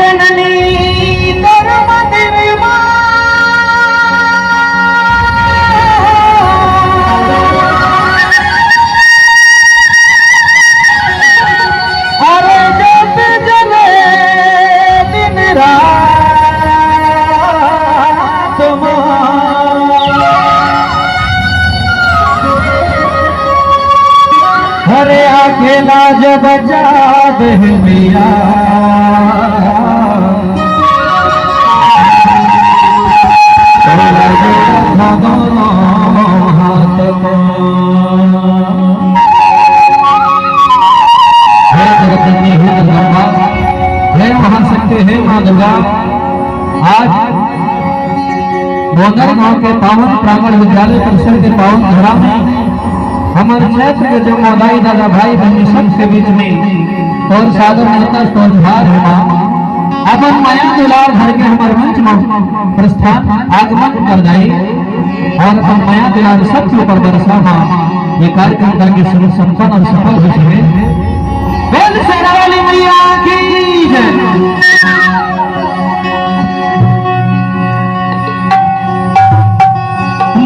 जननी तर मंदिर अरे जब जले दिन रात हरे अकेला जब जाद मिया हे मां दुर्गा, आज बोंगर गांव के पावन प्रांगण विद्यालय परिसर के पावन धरा में हमारे क्षेत्र के जो दाई दादा भाई बहन सबके बीच में और सादर नेता सोझार है मां अपन माया दुलार भर के हमारे मंच में प्रस्थान आगमन कर जाए और अपन माया दुलार सबके ऊपर बरसा मां ये कार्यक्रम करके शुरू संपन्न और सफल हो सके। बोल सेना वाली मैया की जय।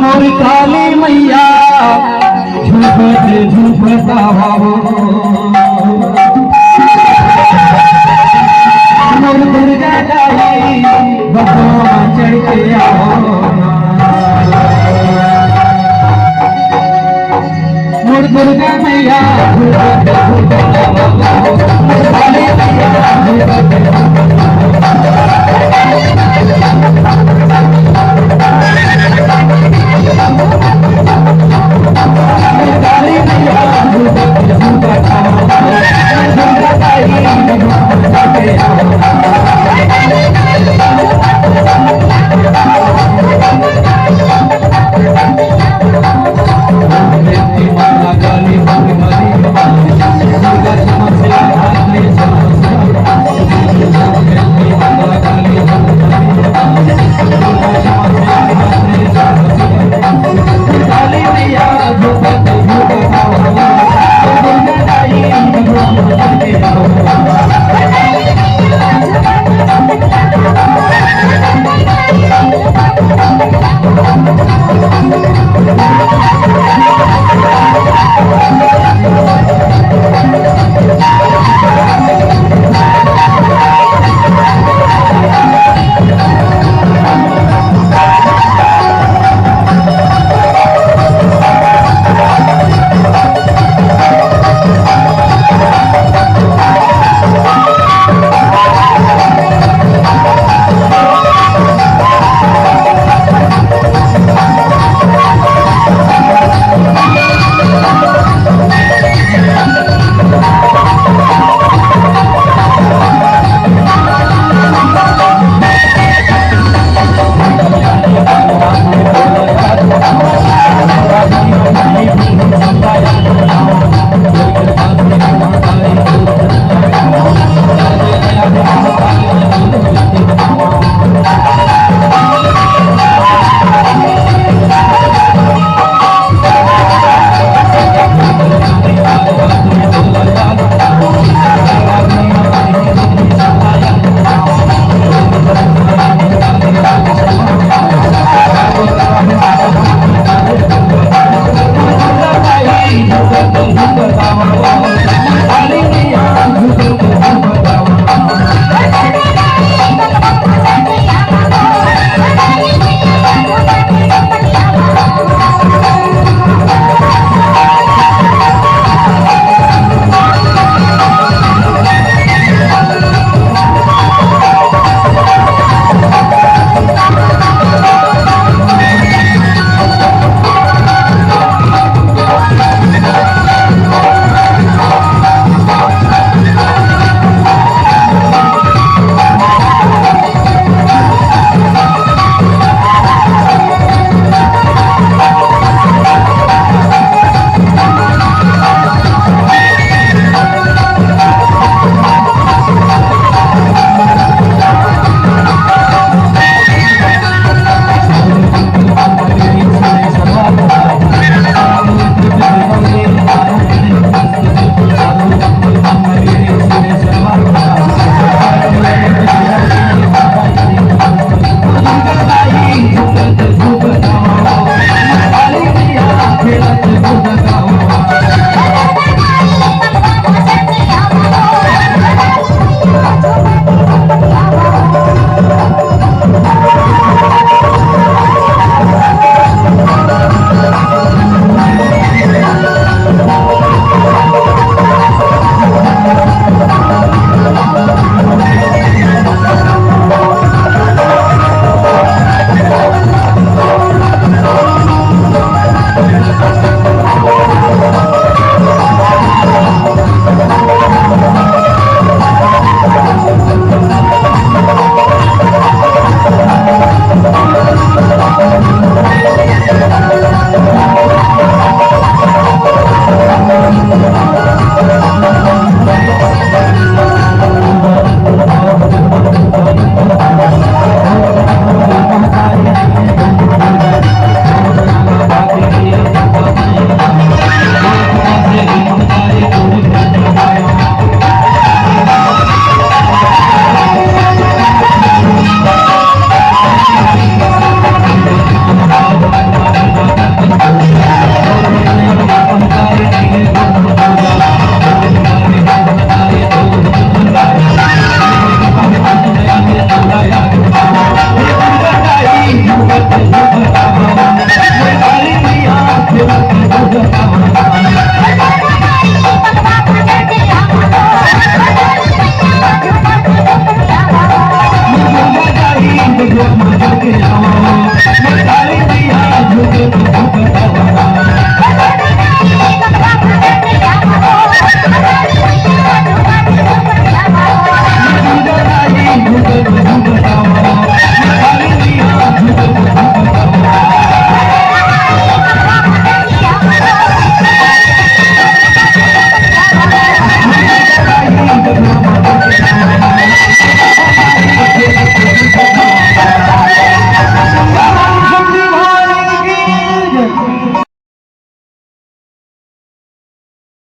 मोरी काली मैया झूठता हो